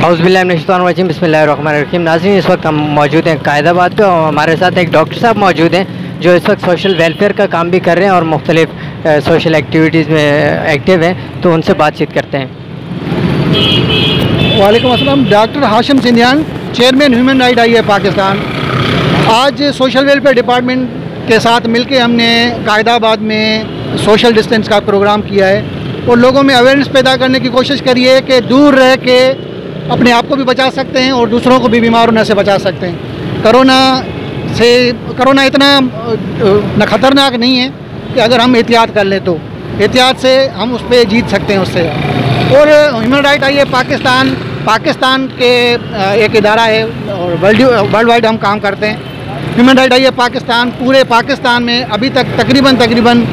औज़ुबिल्लाहिमिनश्शैतानिर्रजीम बिस्मिल्लाहिर्रहमानिर्रहीम। नाज़रीन, इस वक्त हम मौजूद हैं कायदाबाद पे और हमारे साथ एक डॉक्टर साहब मौजूद हैं जो इस वक्त सोशल वेलफेयर का काम भी कर रहे हैं और मुख्तलिफ सोशल एक्टिविटीज़ में एक्टिव हैं, तो उनसे बातचीत करते हैं। वालेकुम अस्सलाम। Doctor Hashim Sindhiyan, chairman human right आई है पाकिस्तान। आज सोशल वेलफेयर डिपार्टमेंट के साथ मिलकर हमने कायदाबाद में सोशल डिस्टेंस का प्रोग्राम किया है और लोगों में अवेयरनेस पैदा करने की कोशिश करी है कि दूर रह के अपने आप को भी बचा सकते हैं और दूसरों को भी बीमार होने से बचा सकते हैं। कोरोना इतना न ख़तरनाक नहीं है कि अगर हम एहतियात कर लें तो एहतियात से हम उस पर जीत सकते हैं उससे। और ह्यूमन राइट आई है पाकिस्तान के एक इदारा है और वर्ल्ड वाइड हम काम करते हैं। ह्यूमन राइट आई है पाकिस्तान पूरे पाकिस्तान में अभी तक तकरीबन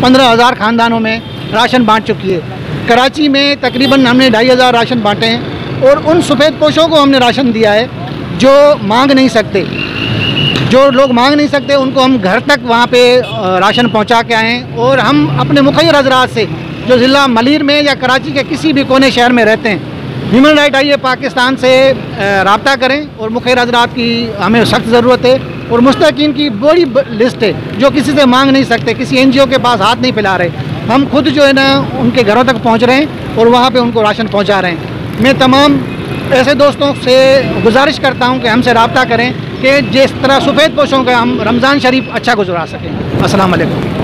15,000 ख़ानदानों में राशन बांट चुकी है। कराची में तकरीबन हमने 2,500 राशन बांटे हैं और उन सफ़ेद पोशों को हमने राशन दिया है जो मांग नहीं सकते। जो लोग मांग नहीं सकते उनको हम घर तक वहाँ पे राशन पहुँचा के आए और हम अपने मुखैर हज़रात से जो ज़िला मलीर में या कराची के किसी भी कोने शहर में रहते हैं, ह्यूमन राइट आई है पाकिस्तान से रब्ता करें और मुखैर हज़रात की हमें सख्त ज़रूरत है। और मुस्तकीन की बड़ी लिस्ट है जो किसी से मांग नहीं सकते, किसी NGO के पास हाथ नहीं फैला रहे। हम खुद जो है ना उनके घरों तक पहुँच रहे हैं और वहाँ पे उनको राशन पहुँचा रहे हैं। मैं तमाम ऐसे दोस्तों से गुजारिश करता हूँ कि हमसे रब्ता करें कि जिस तरह सफ़ेद पोशों का हम रमज़ान शरीफ अच्छा गुजरा सकें। अस्सलाम वालेकुम।